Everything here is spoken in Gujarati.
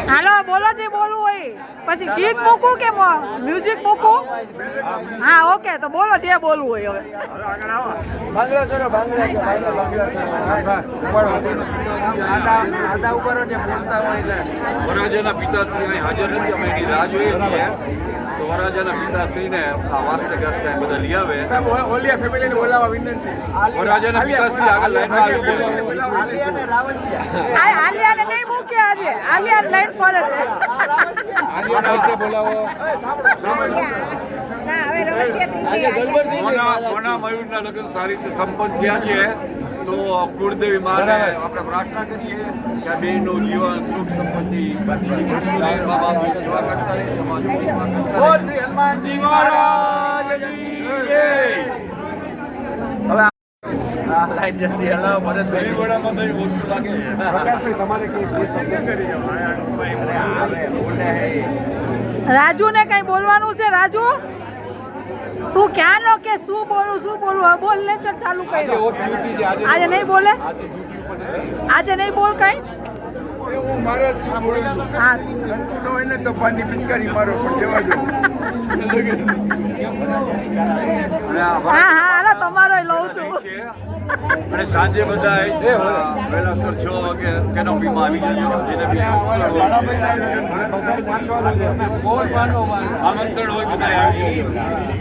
હાલો બોલો જે બોલવું હોય પછી ગીત મૂકું કે મ્યુઝિક મૂકું હા ઓકે તો બોલો જે બોલવું હોય હવે વરરાજાના પિતાશ્રી અહીં હાજર નથી અમે એની રાહ જોઈએ છીએ તો વરરાજાના પિતાશ્રીને આ વાસ્તે ગાસ્તે બધા લઈ આવે ઓલિયા ફેમિલીને બોલાવવા વિનંતી વરરાજાના પિતાશ્રી આગળ લાઈનમાં આલિયાને નહીં મૂકે આજે આલિયા લાઈન પડે છે બોલાવો કોના મયુરના લગ્ન સારી રીતે સંપન્ન થયા છે તો કુળદેવી માને આપણે પ્રાર્થના કરીએ કે આ બેનું જીવન સુખ સંપત્તિ મા બાપની સેવા કરતા રહે સમાજની સેવા કરતા રહે હનુમાનજી મહારાજની જય લાઈન જલ્દી હલાવો ભરતભાઈ ઘોડામાં ભાઈ ઓછું લાગે પ્રકાશભાઈ તમારે કઈ રાજુને કઈ બોલવાનું છે રાજુ તું ક્યાં નો કે શું બોલું બોલ ને ચાલુ કરી આજે નહીં બોલે આજે નહીં બોલ કઈ હું મારે જ છું બોલું છું હા ઠંડુ ન હોય ને તો પાણી પિચકારી મારો પણ જવા દો હા હાલો તમારો લઉં છું અને સાંજે બધા વહેલા 6 વાગે કેનોપીમાં આવી જજો જેને બી આમંત્રણ હોય બધા આવી જજો